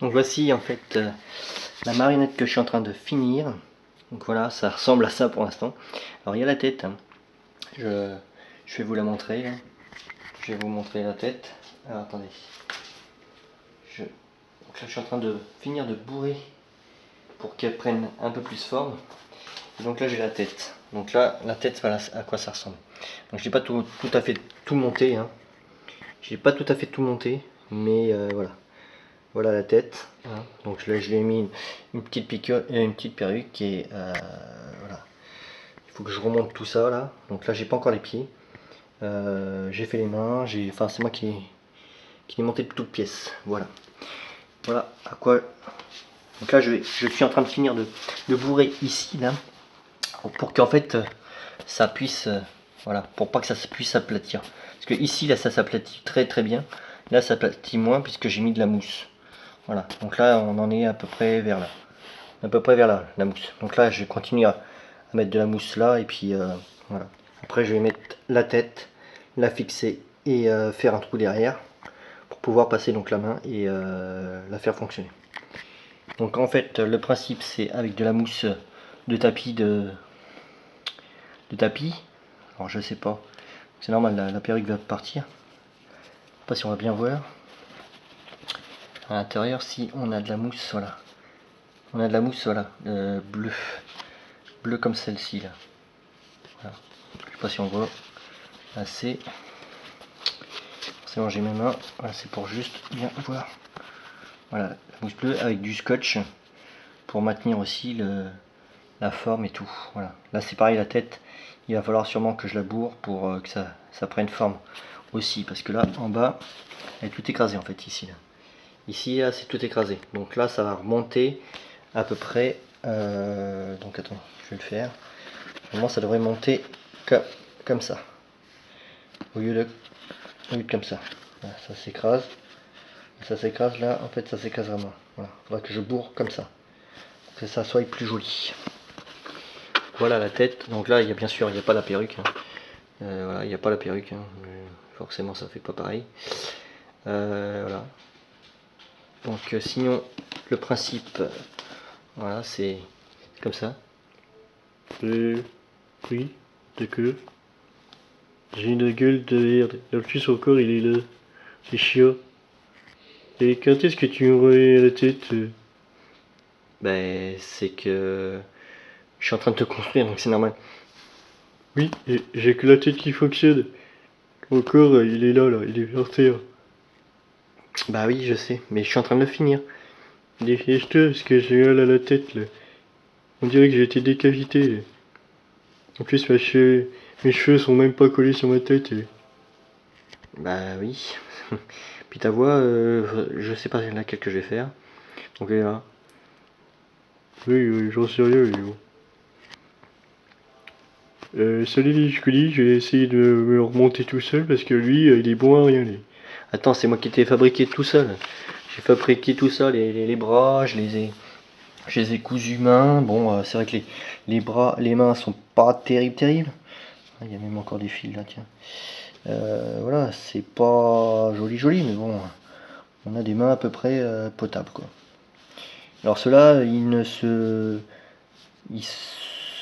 Donc voici en fait la marionnette que je suis en train de finir. Donc voilà, ça ressemble à ça pour l'instant. Alors il y a la tête, hein. Je vais vous la montrer, hein. Je vais vous montrer la tête. Alors attendez. Donc là je suis en train de finir de bourrer pour qu'elle prenne un peu plus forme. Et donc là j'ai la tête. Donc là la tête, voilà à quoi ça ressemble. Donc je n'ai pas tout à fait tout monté, hein. J'ai pas tout à fait tout monté, mais voilà. Voilà la tête, hein. Donc là je lui ai mis une petite piqûre et une petite perruque et voilà. Il faut que je remonte tout ça là. Donc là j'ai pas encore les pieds. J'ai fait les mains, enfin c'est moi qui ai monté toutes pièces. Voilà. Voilà à quoi. Donc là je suis en train de finir de bourrer ici là. Pour qu'en fait ça puisse. Voilà. Pour pas que ça puisse s'aplatir. Parce que ici là ça s'aplatit très très bien. Là ça s'aplatit moins puisque j'ai mis de la mousse. Voilà, donc là on en est à peu près vers là. À peu près vers là, la mousse. Donc là je vais continuer à mettre de la mousse là et puis voilà. Après je vais mettre la tête, la fixer et faire un trou derrière pour pouvoir passer donc la main et la faire fonctionner. Donc en fait le principe c'est avec de la mousse de tapis de tapis. Alors je sais pas, c'est normal, la perruque va partir. Je sais pas si on va bien voir. À l'intérieur si on a de la mousse, voilà. On a de la mousse, voilà, bleu comme celle-ci là. Voilà. Je sais pas si on voit assez. Forcément j'ai mes mains, voilà, c'est pour juste bien voir. Voilà, la mousse bleue avec du scotch pour maintenir aussi la forme et tout. Voilà. Là c'est pareil, la tête, il va falloir sûrement que je la bourre pour que ça prenne forme aussi. Parce que là en bas, elle est tout écrasée en fait ici. Là. Ici là c'est tout écrasé. Donc là ça va remonter à peu près. Donc attends, je vais le faire. Normalement ça devrait monter comme ça. Au lieu de comme ça. Voilà, ça s'écrase. Ça s'écrase là, en fait ça s'écrase vraiment. Voilà. Faudra que je bourre comme ça. Pour que ça soit plus joli. Voilà la tête. Donc là il y a bien sûr il n'y a pas la perruque. Hein. Voilà, il n'y a pas la perruque. Hein. Forcément ça fait pas pareil. Voilà. Donc sinon le principe, voilà, c'est comme ça. Oui, d'accord. J'ai une gueule de merde. En plus encore il est là. C'est chiant. Et quand est-ce que tu me remets la tête Ben c'est que je suis en train de te construire donc c'est normal. Oui, j'ai que la tête qui fonctionne. Encore il est là, il est par terre. Bah oui je sais, mais je suis en train de le finir. Dépêche-toi parce que j'ai mal à la tête là. On dirait que j'ai été décapité. En plus mes cheveux sont même pas collés sur ma tête. Bah oui. Puis ta voix, je sais pas laquelle que je vais faire. Donc là. Oui, j'en sais rien, mais bon. Salut les Scudi, je vais essayer de me remonter tout seul parce que lui, il est bon à rien. Lui. Attends, c'est moi qui t'ai fabriqué tout seul. J'ai fabriqué tout ça, les bras, je les ai cousus mains. Bon, c'est vrai que les bras, les mains sont pas terribles. Ah, il y a même encore des fils là, tiens. Voilà, c'est pas joli, mais bon, on a des mains à peu près potables quoi. Alors ceux-là, ils se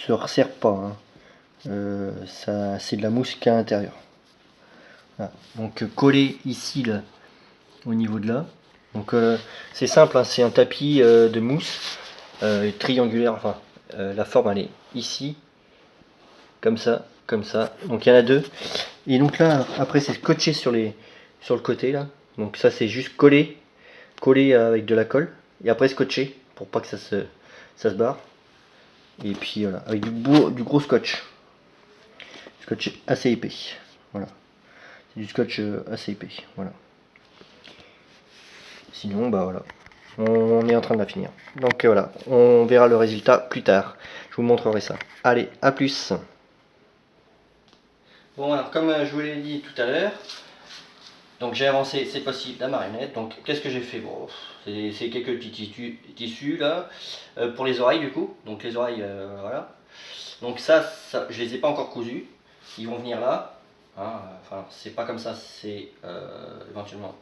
resserrent pas. Hein. Ça, c'est de la mousse qu'à l'intérieur. Voilà. Donc collé ici là, au niveau de là. Donc c'est simple, hein, c'est un tapis de mousse triangulaire. Enfin, la forme elle est ici, comme ça. Donc il y en a deux. Et donc là, après c'est scotché sur le côté là. Donc ça c'est juste collé avec de la colle. Et après scotché pour pas que ça se barre. Et puis voilà, avec du gros scotch. Scotch assez épais. Voilà. C'est du scotch assez épais. Voilà. Sinon, bah voilà. On est en train de la finir. Donc voilà, on verra le résultat plus tard. Je vous montrerai ça. Allez, à plus. Bon alors, comme je vous l'ai dit tout à l'heure, donc j'ai avancé cette fois-ci la marionnette. Donc qu'est-ce que j'ai fait? Bon, c'est quelques petits tissus là, pour les oreilles du coup. Donc les oreilles, voilà. Donc ça, je les ai pas encore cousus. Ils vont venir là. Hein, enfin, c'est pas comme ça, c'est éventuellement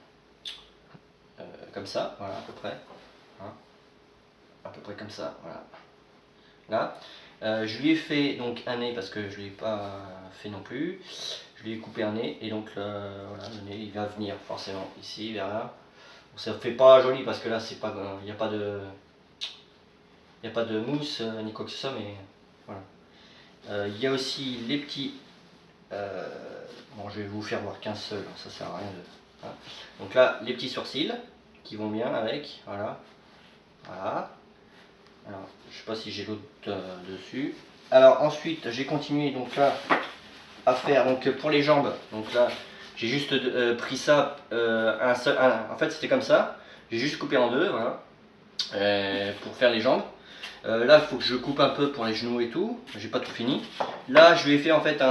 comme ça, voilà à peu près. hein, à peu près comme ça, voilà. Là, je lui ai fait donc un nez parce que je lui ai pas fait non plus. Je lui ai coupé un nez et donc voilà, le nez il va venir forcément ici vers là. Bon, ça fait pas joli parce que là c'est pas, il n'y a pas de, mousse ni quoi que ce soit, mais voilà. Il y a aussi les petits. Bon, je vais vous faire voir qu'un seul, ça sert à rien de. Voilà. Donc là, les petits sourcils qui vont bien avec, voilà. Voilà. Alors, je sais pas si j'ai l'autre dessus. Alors ensuite, j'ai continué donc là à faire donc pour les jambes. Donc là, j'ai juste pris ça en fait, c'était comme ça. J'ai juste coupé en deux, voilà, pour faire les jambes. Là, il faut que je coupe un peu pour les genoux et tout. J'ai pas tout fini. Là, je lui ai fait en fait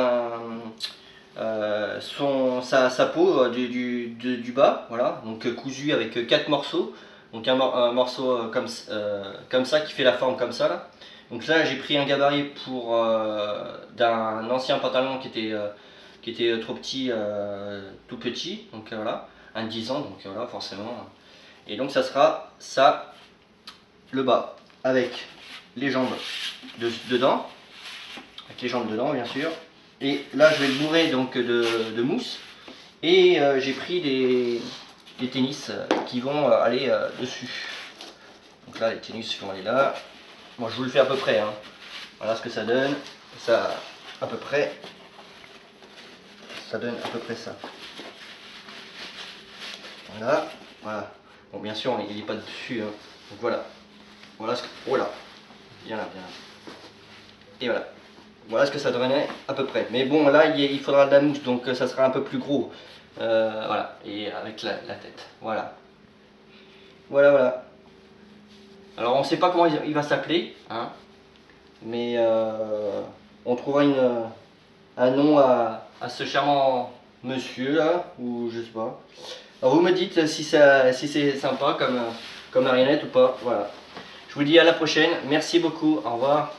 sa peau du bas, voilà, donc cousu avec 4 morceaux. Donc un morceau comme ça qui fait la forme comme ça là. Donc là, j'ai pris un gabarit pour d'un ancien pantalon qui était trop petit, tout petit. Donc voilà, un 10 ans, donc voilà, forcément. Et donc ça sera ça, le bas, avec les jambes dedans, avec les jambes dedans bien sûr. Et là je vais le bourrer donc de mousse. Et j'ai pris des tennis qui vont aller dessus. Donc là les tennis vont aller là. Moi je vous le fais à peu près, hein. Voilà ce que ça donne. Ça à peu près. Ça donne à peu près ça. Voilà. Voilà. Bon bien sûr il n'est pas dessus, hein. Donc voilà. Voilà ce que. Oh là. Bien là, bien là. Et voilà. Voilà ce que ça donnait à peu près. Mais bon, là, il faudra de la mousse, donc ça sera un peu plus gros. Voilà, et avec la tête. Voilà. Voilà, voilà. Alors, on ne sait pas comment il va s'appeler, hein, mais on trouvera un nom à ce charmant monsieur, là, ou je sais pas. Alors, vous me dites si c'est sympa comme marionnette ou pas. Voilà. Je vous dis à la prochaine. Merci beaucoup. Au revoir.